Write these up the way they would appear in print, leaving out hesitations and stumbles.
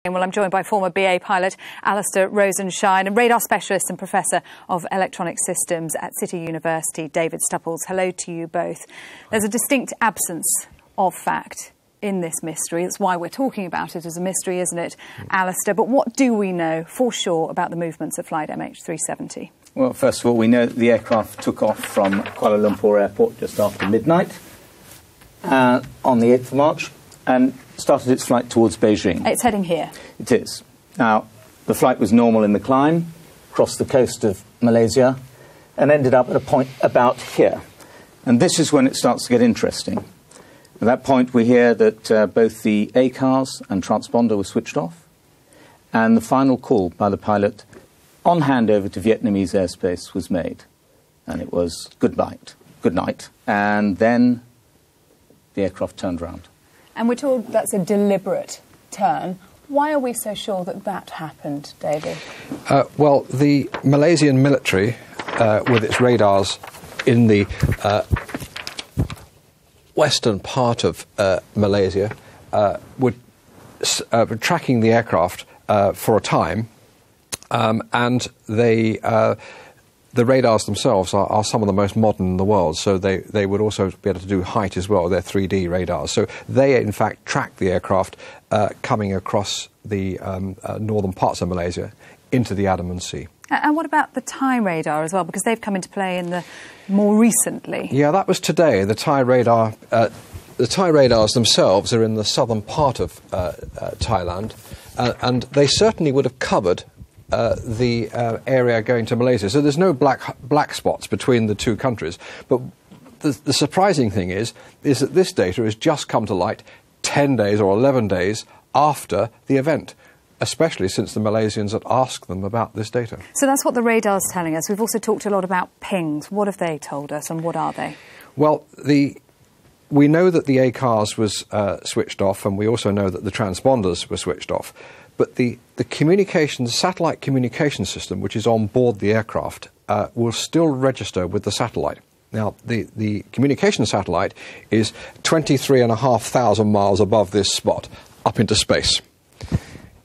Well, I'm joined by former BA pilot Alastair Rosenschein and radar specialist and professor of electronic systems at City University David Stupples. Hello to you both. There's a distinct absence of fact in this mystery. That's why we're talking about it as a mystery, isn't it, Alastair? But what do we know for sure about the movements of flight MH370? Well, first of all, we know that the aircraft took off from Kuala Lumpur Airport just after midnight on the 8th of March and started its flight towards Beijing. It's heading here. It is. Now, the flight was normal in the climb, crossed the coast of Malaysia, and ended up at a point about here. And this is when it starts to get interesting. At that point, we hear that both the ACARS and transponder were switched off, and the final call by the pilot on handover to Vietnamese airspace was made. And it was good night. And then the aircraft turned round. And we're told that's a deliberate turn. Why are we so sure that that happened, David? Well, the Malaysian military, with its radars in the western part of Malaysia, were tracking the aircraft for a time, and the radars themselves are some of the most modern in the world, so they would also be able to do height as well. They're 3D radars. So they, in fact, tracked the aircraft coming across the northern parts of Malaysia into the Andaman Sea. And what about the Thai radar as well? Because they've come into play in the more recently. Yeah, that was today. The Thai radar, the Thai radars themselves are in the southern part of Thailand, and they certainly would have covered the area going to Malaysia. So there's no black spots between the two countries. But the surprising thing is that this data has just come to light 10 days or 11 days after the event, especially since the Malaysians had asked them about this data. So that's what the radar's telling us. We've also talked a lot about pings. What have they told us and what are they? Well, we know that the ACARS was switched off, and we also know that the transponders were switched off. But the satellite communication system, which is on board the aircraft, will still register with the satellite. Now, the communication satellite is 23,500 miles above this spot, up into space.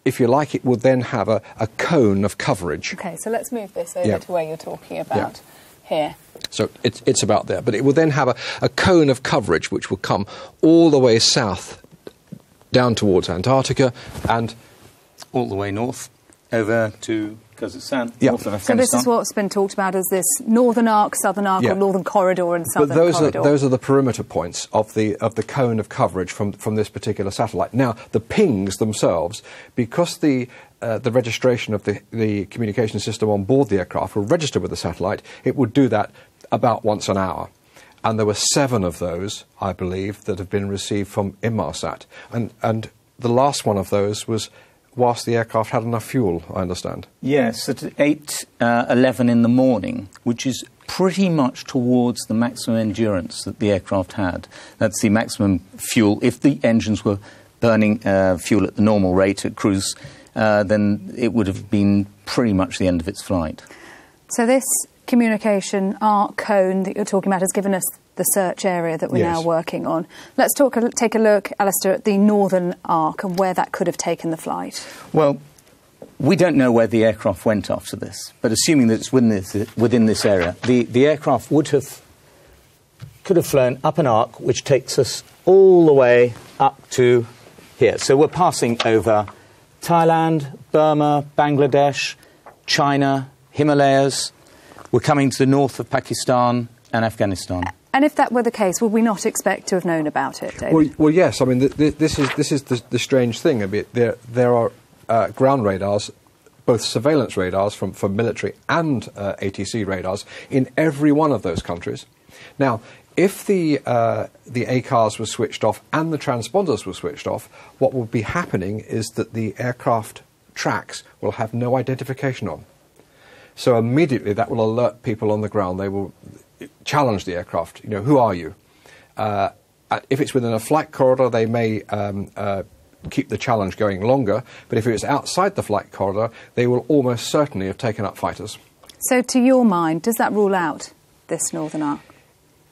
If you like, it would then have a cone of coverage. OK, so let's move this over to where you're talking about here. So it's about there. But it will then have a cone of coverage which will come all the way south, down towards Antarctica, and all the way north, over to Kazakhstan, north of Afghanistan. So this is what's been talked about as this northern arc, southern arc, or northern corridor and southern corridor. But those are the perimeter points of the cone of coverage from this particular satellite. Now, the pings themselves, because the registration of the communication system on board the aircraft will register with the satellite, it would do that about once an hour. And there were 7 of those, I believe, that have been received from Inmarsat. And the last one of those was whilst the aircraft had enough fuel, I understand. Yes, at 8:11 in the morning, which is pretty much towards the maximum endurance that the aircraft had. That's the maximum fuel. If the engines were burning fuel at the normal rate at cruise, then it would have been pretty much the end of its flight. So this communication arc cone that you're talking about has given us the search area that we're now working on. Let's take a look, Alastair, at the northern arc and where that could have taken the flight. Well, we don't know where the aircraft went after this, but assuming that it's within this area, the aircraft could have flown up an arc which takes us all the way up to here. So we're passing over Thailand, Burma, Bangladesh, China, Himalayas. We're coming to the north of Pakistan and Afghanistan. And if that were the case, would we not expect to have known about it, David? Well, yes. I mean, this is the strange thing. I mean, there are ground radars, both surveillance radars from military and ATC radars in every one of those countries. Now, if the ACARS was switched off and the transponders were switched off, what will be happening is that the aircraft tracks will have no identification on. So immediately that will alert people on the ground. They will challenge the aircraft. You know, who are you? If it's within a flight corridor, they may keep the challenge going longer. But if it's outside the flight corridor, they will almost certainly have taken up fighters. So to your mind, does that rule out this northern arc?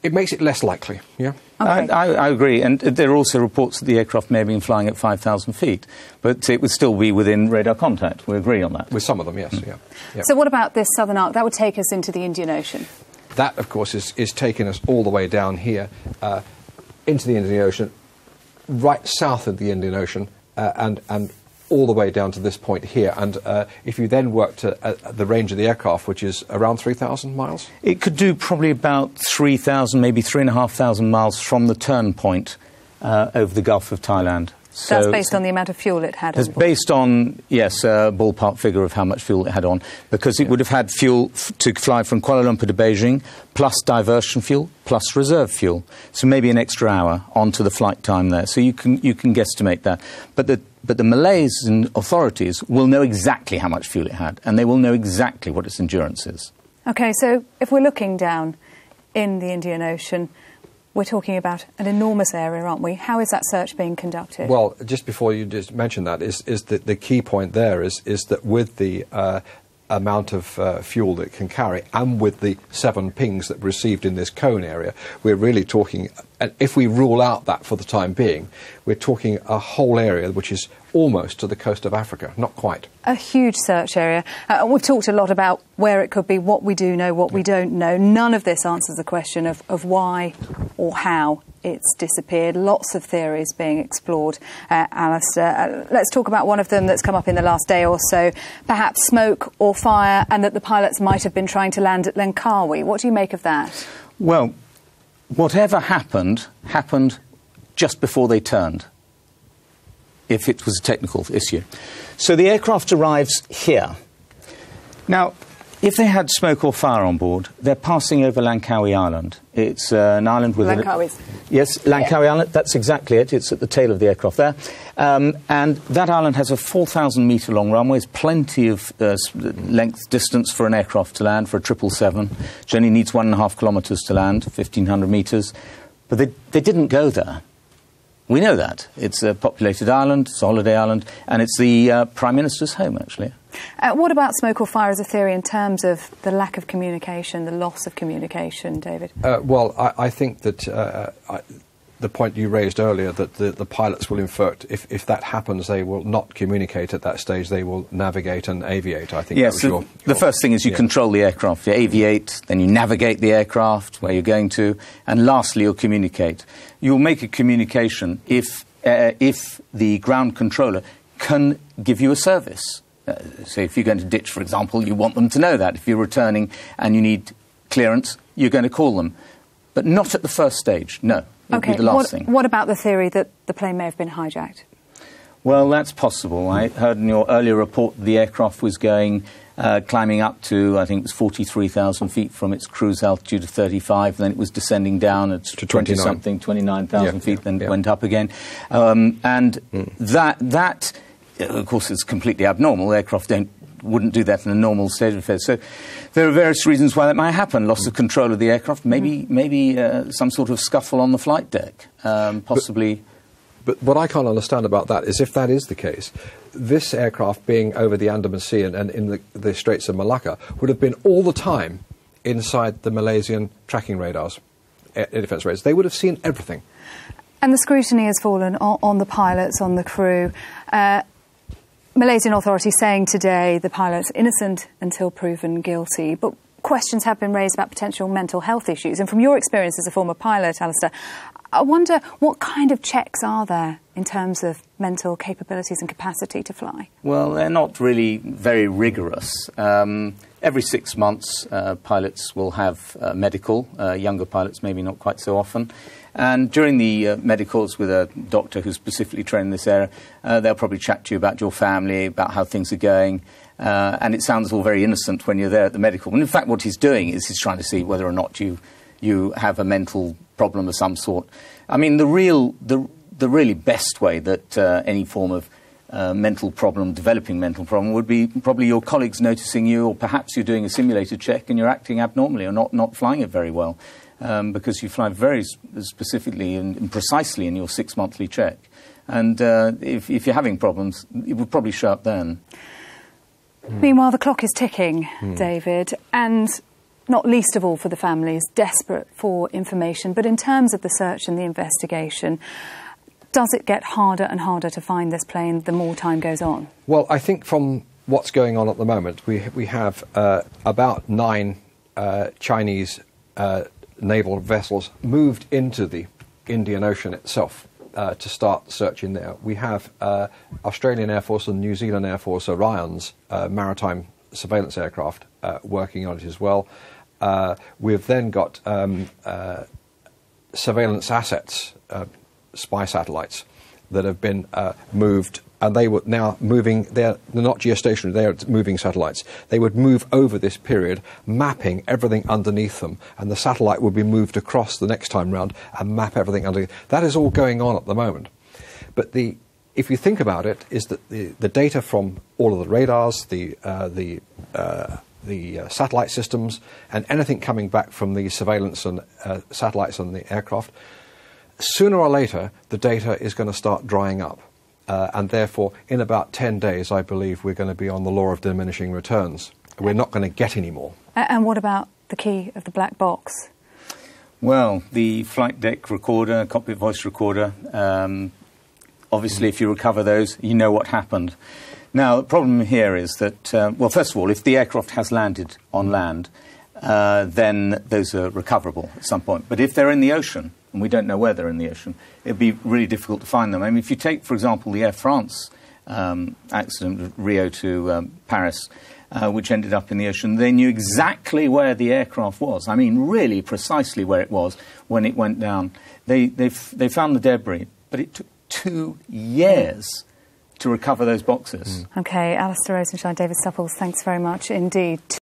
It makes it less likely, yeah. Okay. I agree, and there are also reports that the aircraft may have been flying at 5,000 feet, but it would still be within radar contact. We agree on that. With some of them, yes. Yeah. So what about this southern arc? That would take us into the Indian Ocean. That, of course, is taking us all the way down here into the Indian Ocean, right south of the Indian Ocean, and all the way down to this point here. And if you then work to the range of the aircraft, which is around 3,000 miles? It could do probably about 3,000, maybe 3,500 miles from the turn point over the Gulf of Thailand. So that's based on the amount of fuel it had on It's board. based on, yes, a ballpark figure of how much fuel it had on, because it would have had fuel to fly from Kuala Lumpur to Beijing, plus diversion fuel, plus reserve fuel. So maybe an extra hour onto the flight time there. So you can guesstimate that. But the Malaysian authorities will know exactly how much fuel it had, and they will know exactly what its endurance is. OK, so if we're looking down in the Indian Ocean, we're talking about an enormous area, aren't we? How is that search being conducted? Well, just before you just mention that, is that the key point there is that with the amount of fuel that it can carry, and with the 7 pings that were received in this cone area, we're really talking, and if we rule out that for the time being, we're talking a whole area which is almost to the coast of Africa, not quite. A huge search area. We've talked a lot about where it could be, what we do know, what we don't know. None of this answers the question of why or how it's disappeared. Lots of theories being explored, Alastair. Let's talk about one of them that's come up in the last day or so. Perhaps smoke or fire, and that the pilots might have been trying to land at Langkawi. What do you make of that? Well, whatever happened just before they turned, if it was a technical issue. So the aircraft arrives here. Now, if they had smoke or fire on board, they're passing over Langkawi Island. It's an island with... Langkawi's. Yes, Langkawi Island, that's exactly it. It's at the tail of the aircraft there. And that island has a 4,000-metre long runway. There's plenty of distance for an aircraft to land, for a 777. It only needs 1.5 kilometres to land, 1,500 metres. But they didn't go there. We know that. It's a populated island, it's a holiday island, and it's the Prime Minister's home, actually. What about smoke or fire as a theory in terms of the lack of communication, the loss of communication, David? Well, I think that the point you raised earlier, that the pilots will infer, if that happens, they will not communicate at that stage, they will navigate and aviate. I think yes, that was the first thing is you control the aircraft. You aviate, then you navigate the aircraft, where you're going to, and lastly, you'll communicate. You'll make a communication if the ground controller can give you a service. So if you're going to ditch, for example, you want them to know that. If you're returning and you need clearance, you're going to call them. But not at the first stage, no. OK, the last thing. What about the theory that the plane may have been hijacked? Well, that's possible. I heard in your earlier report the aircraft was going, climbing up to, I think it was 43,000 feet from its cruise altitude of 35, then it was descending down at to 20-something, 29,000 feet, then went up again. That, of course, is completely abnormal. Aircraft wouldn't do that in a normal state of affairs. So there are various reasons why that might happen. Loss of control of the aircraft, maybe some sort of scuffle on the flight deck, possibly. But what I can't understand about that is, if that is the case, this aircraft being over the Andaman Sea and in the Straits of Malacca would have been all the time inside the Malaysian tracking radars, air defence radars. They would have seen everything. And the scrutiny has fallen on the pilots, on the crew. Malaysian authorities saying today the pilot's innocent until proven guilty. But questions have been raised about potential mental health issues. And from your experience as a former pilot, Alastair, I wonder what kind of checks are there in terms of mental capabilities and capacity to fly? Well, they're not really very rigorous. Every 6 months, pilots will have medical. Younger pilots, maybe not quite so often. And during the medicals with a doctor who's specifically trained in this area, they'll probably chat to you about your family, about how things are going. And it sounds all very innocent when you're there at the medical. And in fact, what he's doing is he's trying to see whether or not you have a mental problem of some sort. I mean, the really best way that any form of developing mental problem, would be probably your colleagues noticing you, or perhaps you're doing a simulated check and you're acting abnormally or not flying it very well, because you fly very specifically and precisely in your 6-monthly check. And if you're having problems, it would probably show up then. Meanwhile, the clock is ticking, David, and not least of all for the families, desperate for information. But in terms of the search and the investigation, does it get harder and harder to find this plane the more time goes on? Well, I think from what's going on at the moment, we have about 9 Chinese naval vessels moved into the Indian Ocean itself to start searching there. We have Australian Air Force and New Zealand Air Force Orion's maritime surveillance aircraft working on it as well. We've then got surveillance assets, spy satellites, that have been moved, and they were now moving. They're not geostationary, they're moving satellites. They would move over this period, mapping everything underneath them, and the satellite would be moved across the next time round and map everything underneath. That is all going on at the moment. But if you think about it, is that the data from all of the radars, the satellite systems, and anything coming back from the surveillance and satellites on the aircraft, sooner or later, the data is going to start drying up. And therefore, in about 10 days, I believe we're going to be on the law of diminishing returns. We're not going to get any more. And what about the key of the black box? Well, the flight deck recorder, cockpit voice recorder, obviously, if you recover those, you know what happened. Now, the problem here is that, well, first of all, if the aircraft has landed on land, then those are recoverable at some point. But if they're in the ocean, and we don't know where they're in the ocean, it'd be really difficult to find them. I mean, if you take, for example, the Air France accident, Rio to Paris, which ended up in the ocean, they knew exactly where the aircraft was. I mean, really precisely where it was when it went down. They found the debris, but it took 2 years to recover those boxes. OK, Alastair, Rosenschein, David Stupples, thanks very much indeed.